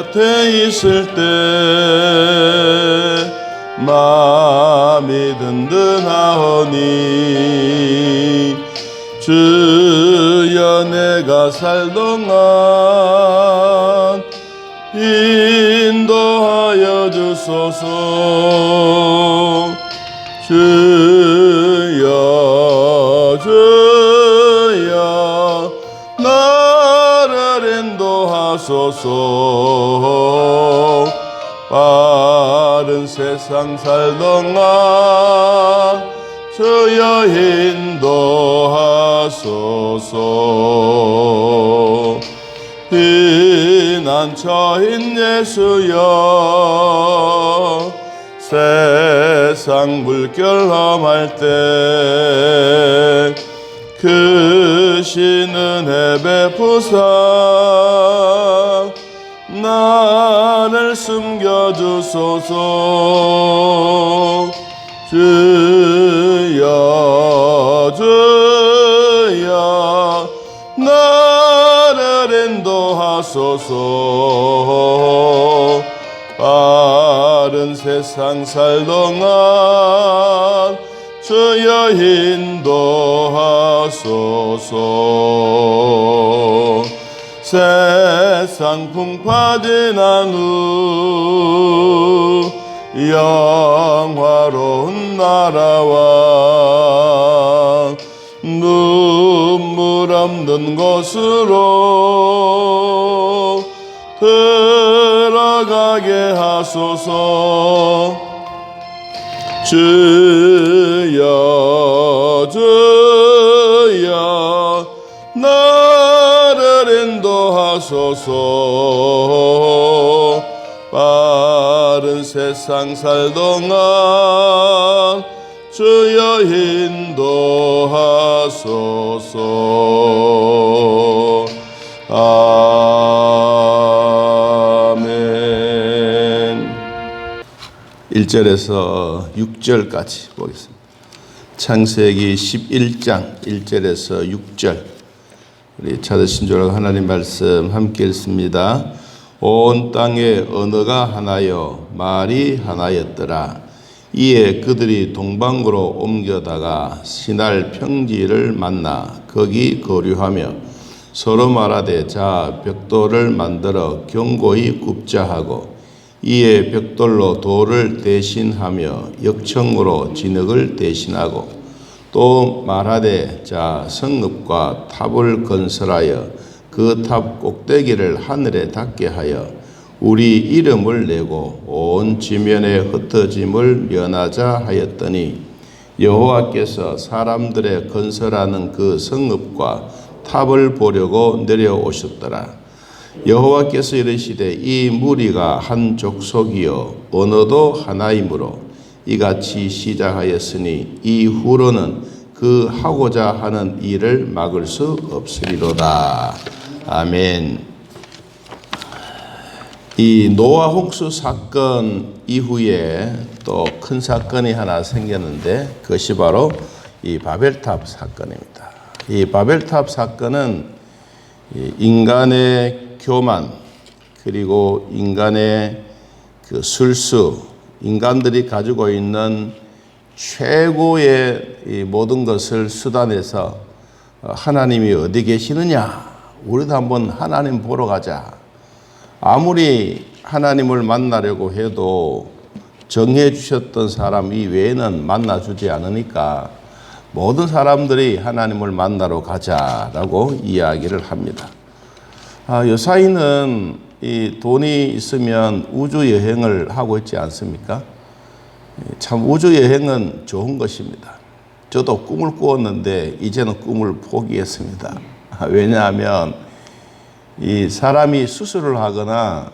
곁에 있을 때 마음이 든든하오니 주여 내가 살 동안 인도하여 주소서. 주여 주여 나를 인도하소서. 빠른 세상 살 동안 주여 인도하소서. 피난처인 예수여 세상 물결 험할 때 크신 은혜 베푸사 나를 숨겨주소서. 주여 주여 나를 인도하소서. 빠른 세상 살 동안 주여 인도하소서. 세상 풍파지난 후 영화로운 나라와 눈물 없는 곳으로 들어가게 하소서. 주여 주여 나를 인도하소서. 빠른 세상 살 동안 주여 인도하소서. 아멘. 1절에서 6절까지 보겠습니다. 창세기 11장 1절에서 6절. 우리 찾으신 줄 알고 하나님 말씀 함께 읽습니다. 온 땅의 언어가 하나요 말이 하나였더라. 이에 그들이 동방으로 옮겨다가 시날 평지를 만나 거기 거류하며 서로 말하되 자 벽돌을 만들어 견고히 굽자 하고 이에 벽돌로 돌을 대신하며 역청으로 진흙을 대신하고 또 말하되 자 성읍과 탑을 건설하여 그 탑 꼭대기를 하늘에 닿게 하여 우리 이름을 내고 온 지면의 흩어짐을 면하자 하였더니 여호와께서 사람들의 건설하는 그 성읍과 탑을 보려고 내려오셨더라. 여호와께서 이르시되 이 무리가 한 족속이요 언어도 하나이므로 이같이 시작하였으니 이후로는 그 하고자 하는 일을 막을 수 없으리로다. 아멘. 이 노아 홍수 사건 이후에 또 큰 사건이 하나 생겼는데 그것이 바로 이 바벨탑 사건입니다. 이 바벨탑 사건은 인간의 교만 그리고 인간의 그 술수, 인간들이 가지고 있는 최고의 이 모든 것을 수단해서 하나님이 어디 계시느냐? 우리도 한번 하나님 보러 가자. 아무리 하나님을 만나려고 해도 정해 주셨던 사람 이외에는 만나주지 않으니까 모든 사람들이 하나님을 만나러 가자라고 이야기를 합니다. 요사이는 이 돈이 있으면 우주 여행을 하고 있지 않습니까? 참 우주 여행은 좋은 것입니다. 저도 꿈을 꾸었는데 이제는 꿈을 포기했습니다. 왜냐하면 이 사람이 수술을 하거나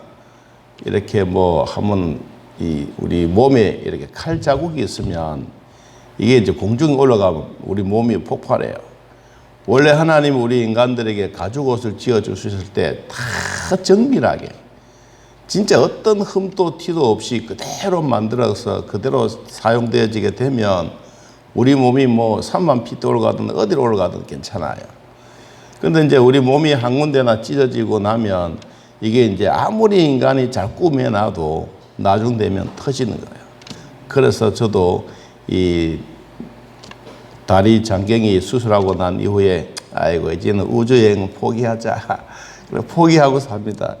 이렇게 뭐 하면 이 우리 몸에 이렇게 칼 자국이 있으면 이게 이제 공중에 올라가면 우리 몸이 폭발해요. 원래 하나님 우리 인간들에게 가죽 옷을 지어 주셨을 때 다 정밀하게 진짜 어떤 흠도 티도 없이 그대로 만들어서 그대로 사용되어지게 되면 우리 몸이 뭐 3만 피트 올라가든 어디로 올라가든 괜찮아요. 근데 이제 우리 몸이 한 군데나 찢어지고 나면 이게 이제 아무리 인간이 잘 꾸며놔도 나중 되면 터지는 거예요. 그래서 저도 이 다리 장경이 수술하고 난 이후에 아이고 이제는 우주여행 포기하자. 그래 포기하고 삽니다.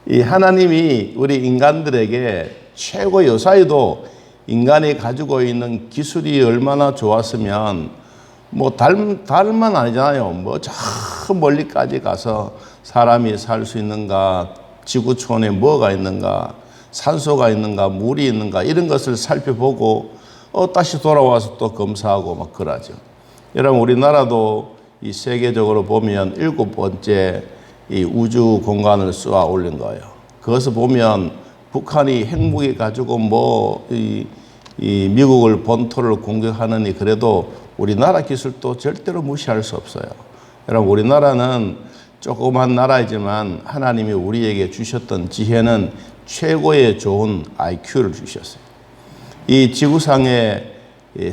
이 하나님이 우리 인간들에게 최고 요사이도 인간이 가지고 있는 기술이 얼마나 좋았으면 뭐 달만 아니잖아요. 뭐 저 멀리까지 가서 사람이 살 수 있는가, 지구촌에 뭐가 있는가, 산소가 있는가, 물이 있는가 이런 것을 살펴보고 다시 돌아와서 또 검사하고 막 그러죠. 여러분 우리나라도 이 세계적으로 보면 7번째 이 우주 공간을 쏘아 올린 거예요. 그것을 보면 북한이 핵무기 가지고 이 미국을 본토를 공격하느니 그래도 우리나라 기술도 절대로 무시할 수 없어요. 여러분 우리나라는 조그만 나라이지만 하나님이 우리에게 주셨던 지혜는 최고의 좋은 IQ를 주셨어요. 이 지구상에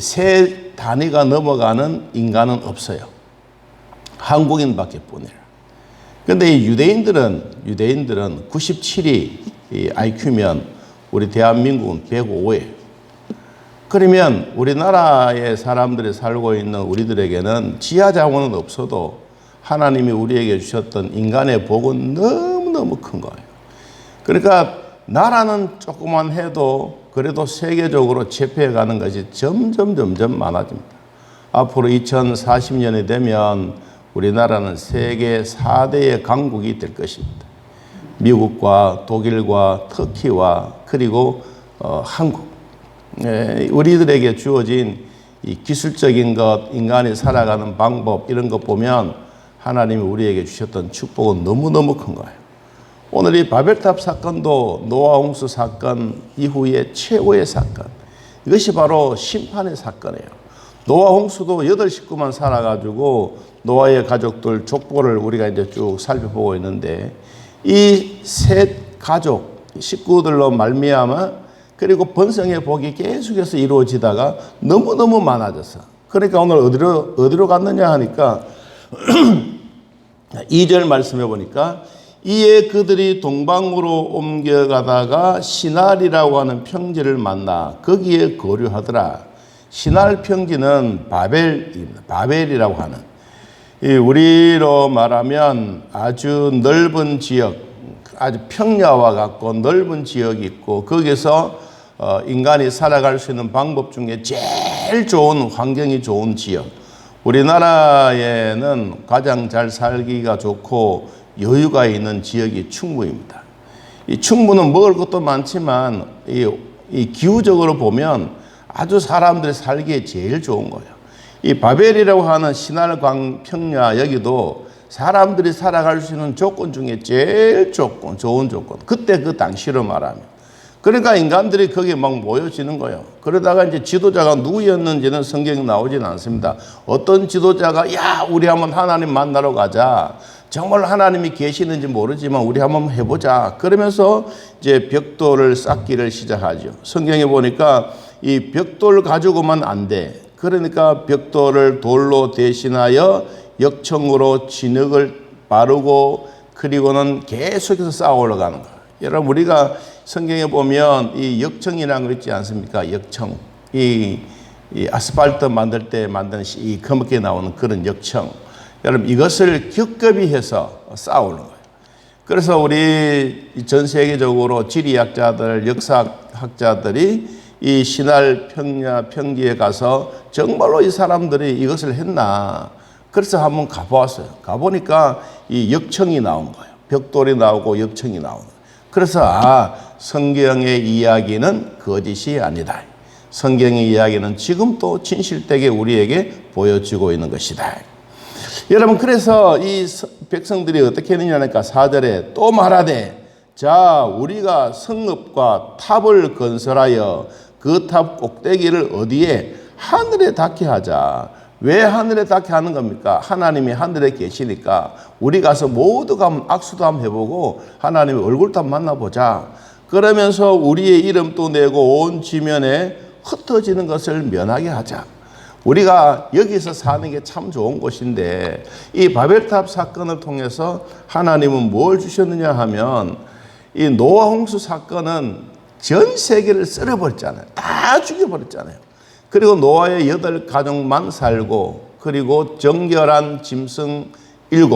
세 단위가 넘어가는 인간은 없어요. 한국인밖에 뿐이라. 그런데 이 유대인들은 97이 IQ면 우리 대한민국은 105예요. 그러면 우리나라의 사람들이 살고 있는 우리들에게는 지하 자원은 없어도 하나님이 우리에게 주셨던 인간의 복은 너무너무 큰 거예요. 그러니까 나라는 조금만 해도 그래도 세계적으로 제패해가는 것이 점점 많아집니다. 앞으로 2040년이 되면 우리나라는 세계 4대의 강국이 될 것입니다. 미국과 독일과 터키와 그리고 한국. 우리들에게 주어진 이 기술적인 것, 인간이 살아가는 방법 이런 것 보면 하나님이 우리에게 주셨던 축복은 너무너무 큰 거예요. 오늘 이 바벨탑 사건도 노아 홍수 사건 이후에 최고의 사건. 이것이 바로 심판의 사건이에요. 노아 홍수도 8식구만 살아가지고 노아의 가족들 족보를 우리가 이제 쭉 살펴보고 있는데 이 셋 가족 식구들로 말미암아 그리고 번성의 복이 계속해서 이루어지다가 너무너무 많아졌어. 그러니까 오늘 어디로 갔느냐 하니까 2절 말씀해 보니까 이에 그들이 동방으로 옮겨가다가 시날이라고 하는 평지를 만나 거기에 거류하더라. 시날 평지는 바벨입니다. 바벨이라고 하는 우리로 말하면 아주 넓은 지역, 아주 평야와 같고 넓은 지역이 있고 거기서 인간이 살아갈 수 있는 방법 중에 제일 좋은 환경이 좋은 지역. 우리나라에는 가장 잘 살기가 좋고 여유가 있는 지역이 충무입니다. 이 충무는 먹을 것도 많지만 이 기후적으로 보면 아주 사람들이 살기에 제일 좋은 거예요. 이 바벨이라고 하는 시날강 평야 여기도 사람들이 살아갈 수 있는 조건 중에 제일 좋은 조건. 그때 그 당시로 말하면. 그러니까 인간들이 거기에 막 모여지는 거예요. 그러다가 이제 지도자가 누구였는지는 성경에 나오지는 않습니다. 어떤 지도자가 야 우리 한번 하나님 만나러 가자. 정말 하나님이 계시는지 모르지만 우리 한번 해보자. 그러면서 이제 벽돌을 쌓기를 시작하죠. 성경에 보니까 이 벽돌 가지고만 안 돼. 그러니까 벽돌을 돌로 대신하여 역청으로 진흙을 바르고 그리고는 계속해서 쌓아 올라가는 거예요. 여러분 우리가 성경에 보면 이 역청이라는 거 있지 않습니까? 역청. 이 아스팔트 만들 때 만드는 이 검게 나오는 그런 역청. 여러분 이것을 겹겹이 해서 쌓아 올라가는 거예요. 그래서 우리 전 세계적으로 지리학자들, 역사학자들이 이 시날 평야 평지에 가서 정말로 이 사람들이 이것을 했나. 그래서 한번 가보았어요. 가보니까 이 역청이 나온 거예요. 벽돌이 나오고 역청이 나오는 거예요. 그래서 성경의 이야기는 거짓이 아니다. 성경의 이야기는 지금도 진실되게 우리에게 보여주고 있는 것이다. 여러분 그래서 이 백성들이 어떻게 했느냐니까 4절에 또 말하되 자 우리가 성읍과 탑을 건설하여 그 탑 꼭대기를 어디에 하늘에 닿게 하자. 왜 하늘에 닿게 하는 겁니까? 하나님이 하늘에 계시니까 우리 가서 모두가 한번 악수도 한번 해보고 하나님의 얼굴도 한번 만나보자. 그러면서 우리의 이름도 내고 온 지면에 흩어지는 것을 면하게 하자. 우리가 여기서 사는 게 참 좋은 곳인데 이 바벨탑 사건을 통해서 하나님은 뭘 주셨느냐 하면 이 노아 홍수 사건은 전 세계를 썰어버렸잖아요. 다 죽여버렸잖아요. 그리고 노아의 8가족만 살고 그리고 정결한 짐승 7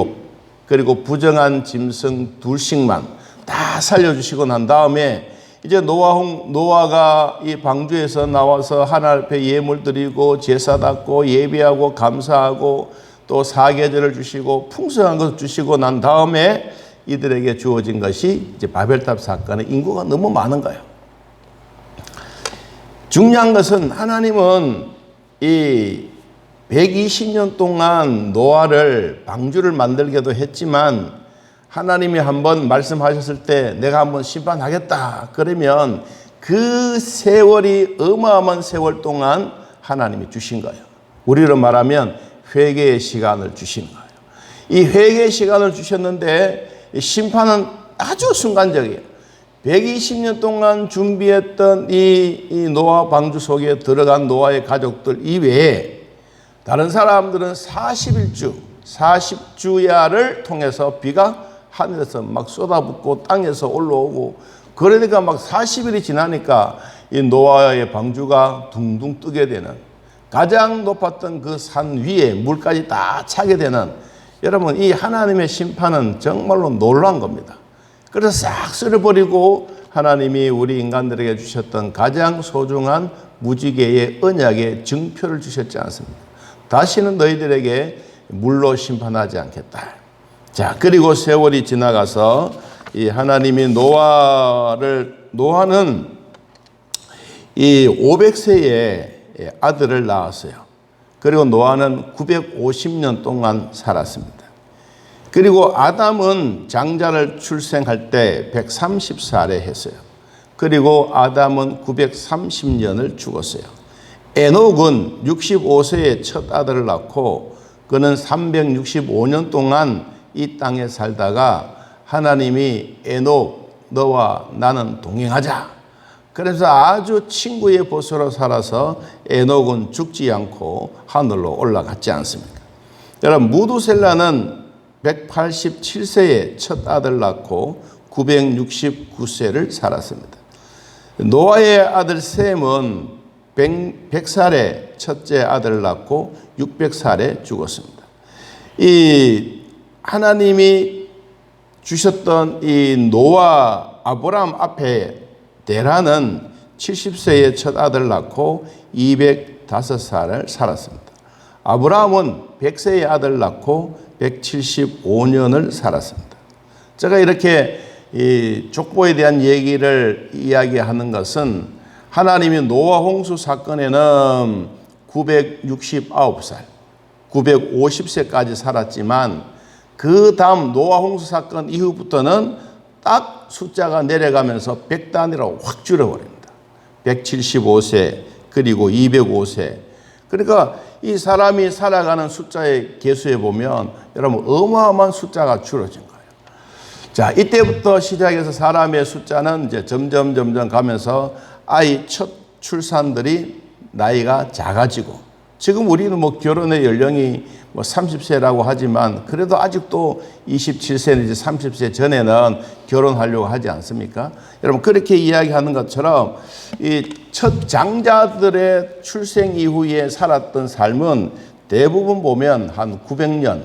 그리고 부정한 짐승 2씩만 다 살려주시고 난 다음에 이제 노아가 이 방주에서 나와서 하나님 앞에 예물 드리고 제사 닦고 예배하고 감사하고 또 사계절을 주시고 풍성한 것을 주시고 난 다음에 이들에게 주어진 것이 이제 바벨탑 사건의 인구가 너무 많은 거예요. 중요한 것은 하나님은 이 120년 동안 노아를 방주를 만들게도 했지만 하나님이 한번 말씀하셨을 때 내가 한번 심판하겠다 그러면 그 세월이 어마어마한 세월 동안 하나님이 주신 거예요. 우리로 말하면 회개의 시간을 주신 거예요. 이 회개의 시간을 주셨는데 심판은 아주 순간적이에요. 120년 동안 준비했던 이 노아 방주 속에 들어간 노아의 가족들 이외에 다른 사람들은 40주야를 통해서 비가 하늘에서 막 쏟아붓고 땅에서 올라오고 그러니까 막 40일이 지나니까 이 노아의 방주가 둥둥 뜨게 되는 가장 높았던 그 산 위에 물까지 다 차게 되는 여러분 이 하나님의 심판은 정말로 놀라운 겁니다. 그래서 싹 쓸어버리고 하나님이 우리 인간들에게 주셨던 가장 소중한 무지개의 언약의 증표를 주셨지 않습니까? 다시는 너희들에게 물로 심판하지 않겠다. 자, 그리고 세월이 지나가서 이 하나님이 노아는 이 500세에 아들을 낳았어요. 그리고 노아는 950년 동안 살았습니다. 그리고 아담은 장자를 출생할 때 130살에 했어요. 그리고 아담은 930년을 죽었어요. 에녹은 65세에 첫 아들을 낳고 그는 365년 동안 이 땅에 살다가 하나님이 에녹 너와 나는 동행하자. 그래서 아주 친구의 보수로 살아서 에녹은 죽지 않고 하늘로 올라갔지 않습니까? 여러분 무두셀라는 187세에 첫 아들 낳고 969세를 살았습니다. 노아의 아들 셈은 100살에 첫째 아들을 낳고 600살에 죽었습니다. 이 하나님이 주셨던 이 노아 아브라함 앞에 데라는 70세에 첫 아들을 낳고 205살을 살았습니다. 아브라함은 100세의 아들을 낳고 175년을 살았습니다. 제가 이렇게 이 족보에 대한 얘기를 이야기하는 것은 하나님이 노아 홍수 사건에는 969살, 950세까지 살았지만 그 다음 노아 홍수 사건 이후부터는 딱 숫자가 내려가면서 100단위로 확 줄어버립니다. 175세 그리고 205세. 그러니까 이 사람이 살아가는 숫자의 개수에 보면 여러분 어마어마한 숫자가 줄어진 거예요. 자, 이때부터 시작해서 사람의 숫자는 이제 점점 가면서 아이 첫 출산들이 나이가 작아지고 지금 우리는 뭐 결혼의 연령이 뭐 30세라고 하지만 그래도 아직도 27세 내지 30세 전에는 결혼하려고 하지 않습니까? 여러분 그렇게 이야기하는 것처럼 이 첫 장자들의 출생 이후에 살았던 삶은 대부분 보면 한 900년,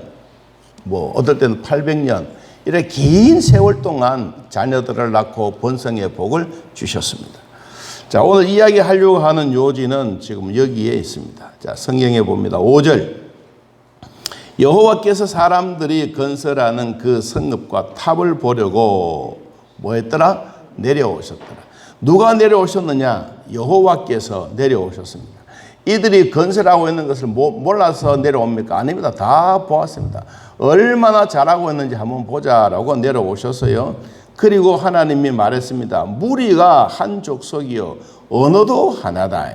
뭐 어떨 때는 800년 이렇게 긴 세월 동안 자녀들을 낳고 번성의 복을 주셨습니다. 자, 오늘 이야기하려고 하는 요지는 지금 여기에 있습니다. 자, 성경에 봅니다. 5절. 여호와께서 사람들이 건설하는 그 성읍과 탑을 보려고 뭐 했더라? 내려오셨더라. 누가 내려오셨느냐? 여호와께서 내려오셨습니다. 이들이 건설하고 있는 것을 몰라서 내려옵니까? 아닙니다. 다 보았습니다. 얼마나 잘하고 있는지 한번 보자라고 내려오셨어요. 그리고 하나님이 말했습니다. 무리가 한 족속이요 언어도 하나다.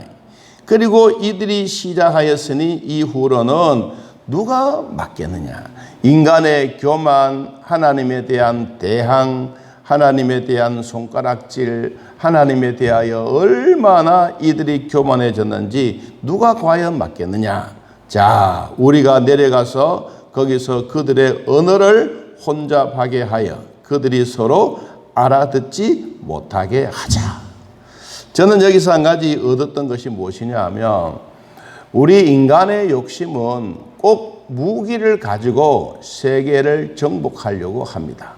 그리고 이들이 시작하였으니 이후로는 누가 맡겠느냐? 인간의 교만, 하나님에 대한 대항, 하나님에 대한 손가락질, 하나님에 대하여 얼마나 이들이 교만해졌는지 누가 과연 맞겠느냐. 자, 우리가 내려가서 거기서 그들의 언어를 혼잡하게 하여 그들이 서로 알아듣지 못하게 하자. 저는 여기서 한 가지 얻었던 것이 무엇이냐 하면 우리 인간의 욕심은 꼭 무기를 가지고 세계를 정복하려고 합니다.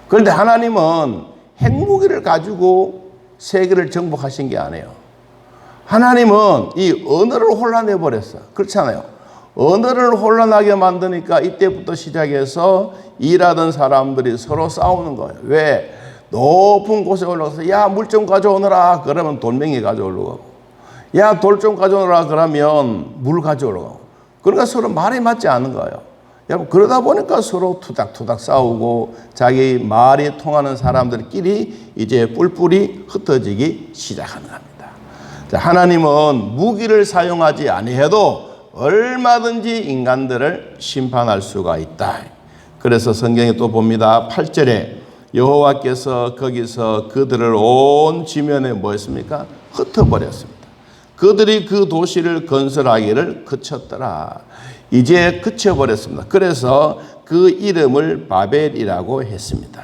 그런데 하나님은 핵무기를 가지고 세계를 정복하신 게 아니에요. 하나님은 이 언어를 혼란해 버렸어요. 그렇잖아요. 언어를 혼란하게 만드니까 이때부터 시작해서 일하던 사람들이 서로 싸우는 거예요. 왜? 높은 곳에 올라가서 야, 물 좀 가져오너라 그러면 돌멩이 가져오려고 하고, 야, 돌 좀 가져오너라 그러면 물 가져오려고 하고, 그러니까 서로 말이 맞지 않는 거예요. 여러분, 그러다 보니까 서로 투닥투닥 싸우고 자기 말이 통하는 사람들끼리 이제 뿔뿔이 흩어지기 시작하는 겁니다. 자, 하나님은 무기를 사용하지 아니해도 얼마든지 인간들을 심판할 수가 있다. 그래서 성경에 또 봅니다. 8절에 여호와께서 거기서 그들을 온 지면에 뭐 했습니까? 흩어버렸습니다. 그들이 그 도시를 건설하기를 그쳤더라. 이제 그쳐버렸습니다. 그래서 그 이름을 바벨이라고 했습니다.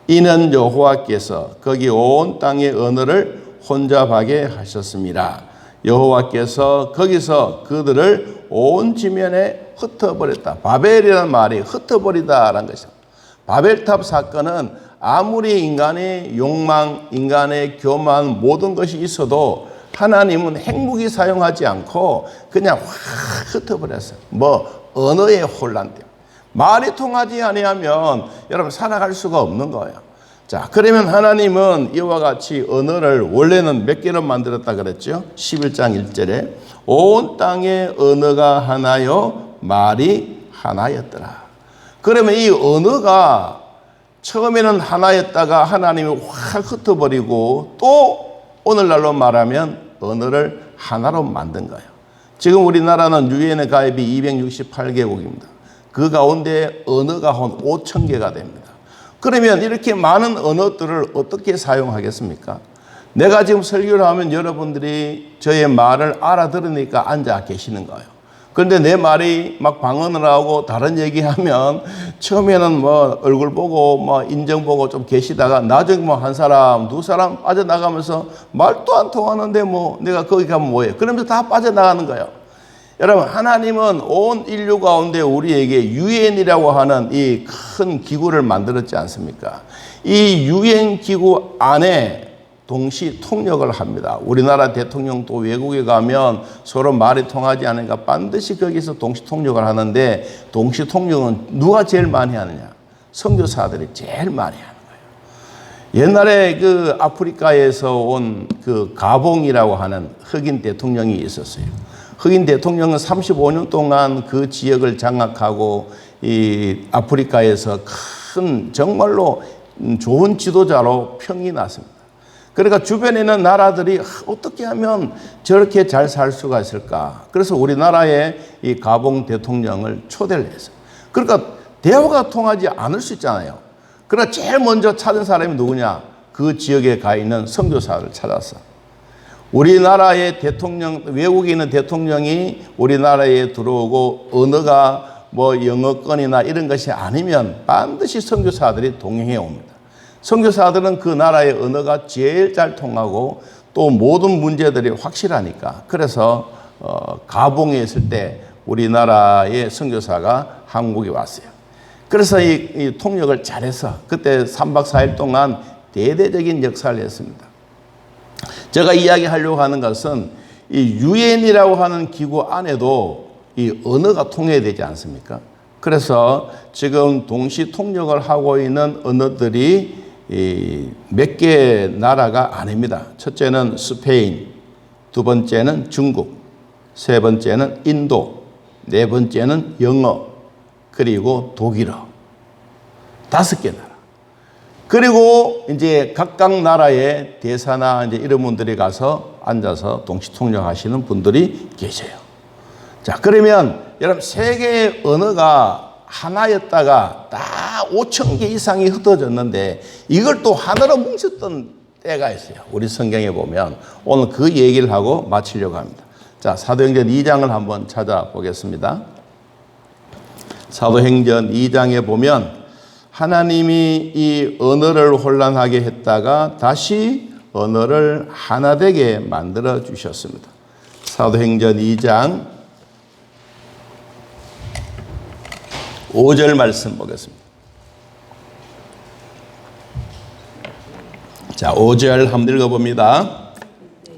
이는 여호와께서 거기 온 땅의 언어를 혼잡하게 하셨습니다. 여호와께서 거기서 그들을 온 지면에 흩어버렸다. 바벨이라는 말이 흩어버리다라는 것입니다. 바벨탑 사건은 아무리 인간의 욕망, 인간의 교만 모든 것이 있어도 하나님은 핵무기 사용하지 않고 그냥 확 흩어버렸어요. 뭐 언어의 혼란 때문에. 말이 통하지 아니하면 여러분 살아갈 수가 없는 거예요. 자, 그러면 하나님은 이와 같이 언어를 원래는 몇 개로 만들었다 그랬죠? 11장 1절에 온 땅의 언어가 하나요 말이 하나였더라. 그러면 이 언어가 처음에는 하나였다가 하나님이 확 흩어버리고 또 오늘날로 말하면 언어를 하나로 만든 거예요. 지금 우리나라는 유엔에 가입이 268개국입니다. 그 가운데 언어가 한 5,000개가 됩니다. 그러면 이렇게 많은 언어들을 어떻게 사용하겠습니까? 내가 지금 설교를 하면 여러분들이 저의 말을 알아들으니까 앉아 계시는 거예요. 그런데 내 말이 막 방언을 하고 다른 얘기하면 처음에는 뭐 얼굴 보고 뭐 인정 보고 좀 계시다가 나중에 뭐 한 사람, 두 사람 빠져나가면서 말도 안 통하는데 뭐 내가 거기 가면 뭐해? 그러면서 다 빠져나가는 거예요. 여러분, 하나님은 온 인류 가운데 우리에게 유엔이라고 하는 이 큰 기구를 만들었지 않습니까? 이 유엔 기구 안에 동시 통역을 합니다. 우리나라 대통령도 외국에 가면 서로 말이 통하지 않으니까 반드시 거기서 동시 통역을 하는데 동시 통역은 누가 제일 많이 하느냐? 선교사들이 제일 많이 하는 거예요. 옛날에 그 아프리카에서 온 그 가봉이라고 하는 흑인 대통령이 있었어요. 흑인 대통령은 35년 동안 그 지역을 장악하고 이 아프리카에서 큰 정말로 좋은 지도자로 평이 났습니다. 그러니까 주변에 있는 나라들이 어떻게 하면 저렇게 잘 살 수가 있을까? 그래서 우리나라의 이 가봉 대통령을 초대를 했어요. 그러니까 대화가 통하지 않을 수 있잖아요. 그러나 제일 먼저 찾은 사람이 누구냐? 그 지역에 가 있는 선교사를 찾았어. 우리나라의 대통령, 외국에 있는 대통령이 우리나라에 들어오고 언어가 뭐 영어권이나 이런 것이 아니면 반드시 선교사들이 동행해 옵니다. 선교사들은 그 나라의 언어가 제일 잘 통하고 또 모든 문제들이 확실하니까. 그래서 가봉에 있을 때 우리나라의 선교사가 한국에 왔어요. 그래서 이 통역을 잘해서 그때 3박 4일 동안 대대적인 역사를 했습니다. 제가 이야기하려고 하는 것은 이 유엔이라고 하는 기구 안에도 이 언어가 통해야 되지 않습니까? 그래서 지금 동시 통역을 하고 있는 언어들이 몇 개 나라가 아닙니다. 첫째는 스페인, 두 번째는 중국, 세 번째는 인도, 네 번째는 영어, 그리고 독일어. 5개 나라. 그리고 이제 각각 나라의 대사나 이제 이런 분들이 가서 앉아서 동시 통역하시는 분들이 계셔요. 자, 그러면 여러분 세계의 언어가 하나였다가 다 5,000개 이상이 흩어졌는데 이걸 또 하나로 뭉쳤던 때가 있어요. 우리 성경에 보면 오늘 그 얘기를 하고 마치려고 합니다. 자, 사도행전 2장을 한번 찾아보겠습니다. 사도행전 2장에 보면 하나님이 이 언어를 혼란하게 했다가 다시 언어를 하나 되게 만들어 주셨습니다. 사도행전 2장 5절 말씀 보겠습니다. 자, 5절 한번 읽어봅니다.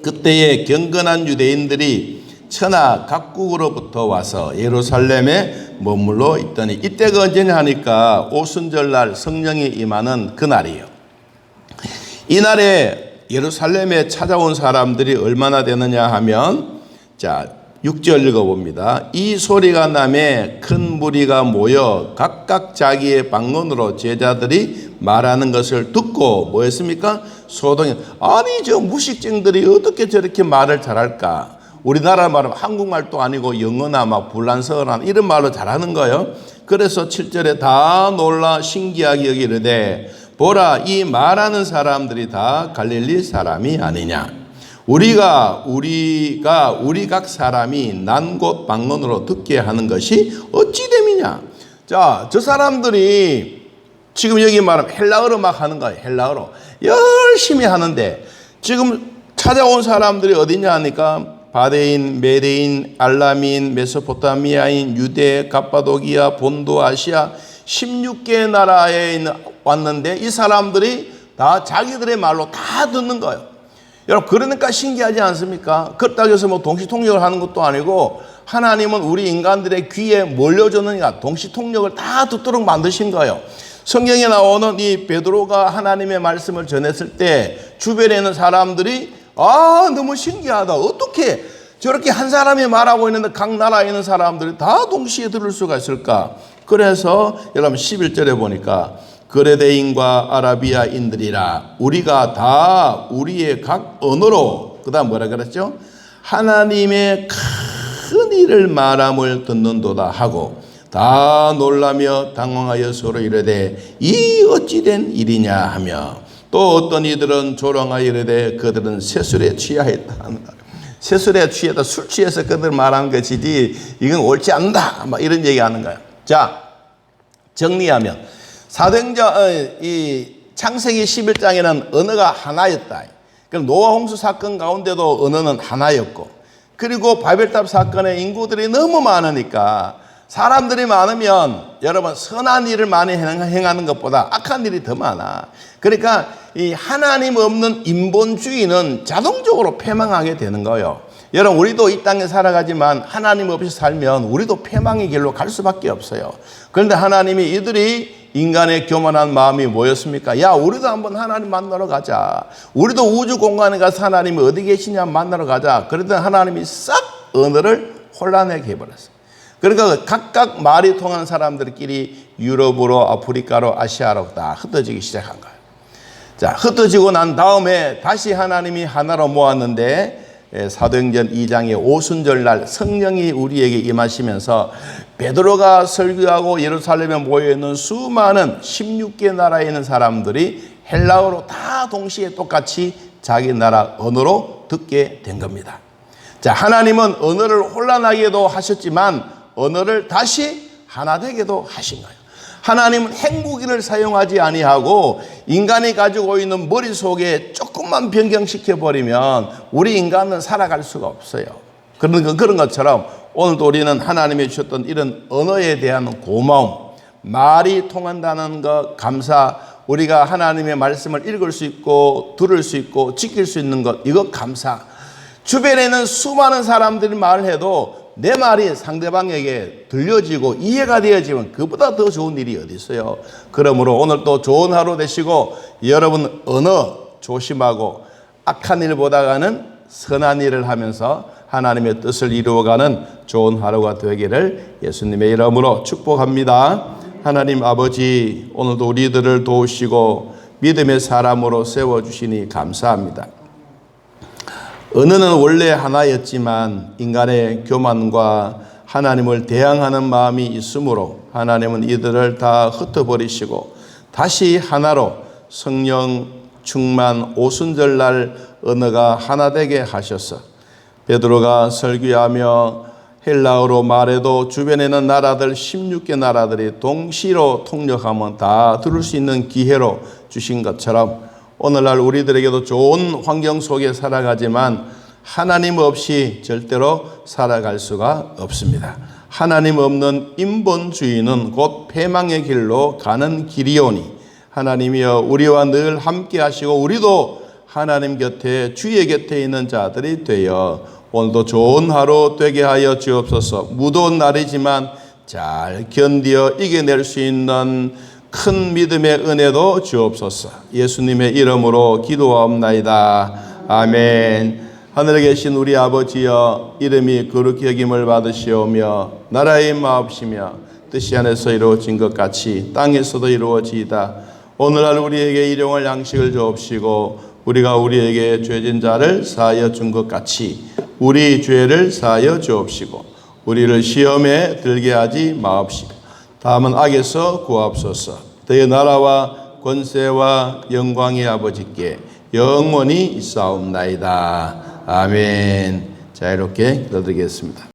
그때에 경건한 유대인들이 천하 각국으로부터 와서 예루살렘에 머물러 있더니, 이때가 언제냐 하니까 오순절날 성령이 임하는 그날이에요. 이날에 예루살렘에 찾아온 사람들이 얼마나 되느냐 하면, 자 6절 읽어봅니다. 이 소리가 나매 큰 무리가 모여 각각 자기의 방언으로 제자들이 말하는 것을 듣고 뭐 했습니까? 소동이, 아니 저 무식쟁들이 어떻게 저렇게 말을 잘할까? 우리나라 말은 한국말도 아니고 영어나 막 불란서나 이런 말로 잘하는 거예요. 그래서 7절에 다 놀라 신기하게 여기르되 보라, 이 말하는 사람들이 다 갈릴리 사람이 아니냐? 우리가 우리 각 사람이 난 곳 방언으로 듣게 하는 것이 어찌 됨이냐? 자, 저 사람들이 지금 여기 말하면 헬라어로 막 하는 거예요. 헬라어로 열심히 하는데, 지금 찾아온 사람들이 어디냐 하니까 바데인, 메데인, 알라민, 메소포타미아인, 유대, 갑바도기아, 본도, 아시아 16개 나라에 왔는데 이 사람들이 다 자기들의 말로 다 듣는 거예요. 여러분, 그러니까 신기하지 않습니까? 그렇다고 해서 뭐 동시통역을 하는 것도 아니고, 하나님은 우리 인간들의 귀에 몰려주느냐 동시통역을 다 듣도록 만드신 거예요. 성경에 나오는 이 베드로가 하나님의 말씀을 전했을 때 주변에 있는 사람들이 너무 신기하다. 어떻게 저렇게 한 사람이 말하고 있는데 각 나라에 있는 사람들이 다 동시에 들을 수가 있을까? 그래서 여러분 11절에 보니까 그레데인과 아라비아인들이라 우리가 다 우리의 각 언어로, 그 다음 뭐라 그랬죠? 하나님의 큰 일을 말함을 듣는도다 하고 다 놀라며 당황하여 서로 이르되 이 어찌된 일이냐 하며, 또 어떤 이들은 조롱하여 이르되 그들은 세술에 취하였다. 세술에 취했다. 술 취해서 그들 말하는 것이지 이건 옳지 않다. 막 이런 얘기하는 거예요. 자, 정리하면 사도행전 이 창세기 11장에는 언어가 하나였다. 그럼 노아 홍수 사건 가운데도 언어는 하나였고, 그리고 바벨탑 사건에 인구들이 너무 많으니까, 사람들이 많으면 여러분 선한 일을 많이 행하는 것보다 악한 일이 더 많아. 그러니까 이 하나님 없는 인본주의는 자동적으로 패망하게 되는 거예요. 여러분, 우리도 이 땅에 살아가지만 하나님 없이 살면 우리도 패망의 길로 갈 수밖에 없어요. 그런데 하나님이 이들이 인간의 교만한 마음이 뭐였습니까? 야, 우리도 한번 하나님 만나러 가자. 우리도 우주 공간에 가서 하나님이 어디 계시냐 만나러 가자. 그러더니 하나님이 싹 언어를 혼란하게 해버렸어요. 그러니까 각각 말이 통하는 사람들끼리 유럽으로, 아프리카로, 아시아로 다 흩어지기 시작한 거예요. 자, 흩어지고 난 다음에 다시 하나님이 하나로 모았는데, 사도행전 2장의 오순절날 성령이 우리에게 임하시면서 베드로가 설교하고 예루살렘에 모여있는 수많은 16개 나라에 있는 사람들이 헬라어로 다 동시에 똑같이 자기 나라 언어로 듣게 된 겁니다. 자, 하나님은 언어를 혼란하게도 하셨지만 언어를 다시 하나 되게도 하신 거예요. 하나님은 행복인을 사용하지 아니하고 인간이 가지고 있는 머릿속에 조금만 변경시켜버리면 우리 인간은 살아갈 수가 없어요. 그런 것처럼 오늘도 우리는 하나님이 주셨던 이런 언어에 대한 고마움, 말이 통한다는 것, 감사, 우리가 하나님의 말씀을 읽을 수 있고 들을 수 있고 지킬 수 있는 것, 이거 감사. 주변에는 수많은 사람들이 말을 해도 내 말이 상대방에게 들려지고 이해가 되어지면 그보다 더 좋은 일이 어디 있어요. 그러므로 오늘 또 좋은 하루 되시고, 여러분 언어 조심하고 악한 일보다는 선한 일을 하면서 하나님의 뜻을 이루어가는 좋은 하루가 되기를 예수님의 이름으로 축복합니다. 하나님 아버지, 오늘도 우리들을 도우시고 믿음의 사람으로 세워주시니 감사합니다. 언어는 원래 하나였지만 인간의 교만과 하나님을 대항하는 마음이 있으므로 하나님은 이들을 다 흩어버리시고 다시 하나로 성령 충만 오순절날 언어가 하나 되게 하셔서 베드로가 설교하며 헬라어로 말해도 주변에 있는 나라들 16개 나라들이 동시로 통역하면 다 들을 수 있는 기회로 주신 것처럼 오늘날 우리들에게도 좋은 환경 속에 살아가지만 하나님 없이 절대로 살아갈 수가 없습니다. 하나님 없는 인본주의는 곧 패망의 길로 가는 길이오니 하나님이여 우리와 늘 함께 하시고 우리도 하나님 곁에 주의 곁에 있는 자들이 되어 오늘도 좋은 하루 되게 하여 주옵소서. 무더운 날이지만 잘 견디어 이겨낼 수 있는 큰 믿음의 은혜도 주옵소서. 예수님의 이름으로 기도하옵나이다. 아멘. 하늘에 계신 우리 아버지여, 이름이 거룩히 여김을 받으시오며 나라의 마옵시며 뜻이 안에서 이루어진 것 같이 땅에서도 이루어지이다. 오늘날 우리에게 일용할 양식을 주옵시고 우리가 우리에게 죄진 자를 사하여 준 것 같이 우리 죄를 사하여 주옵시고 우리를 시험에 들게 하지 마옵시고 다음은 악에서 구하옵소서. 너의 나라와 권세와 영광의 아버지께 영원히 있사옵나이다. 아멘. 자, 이렇게 기도드리겠습니다.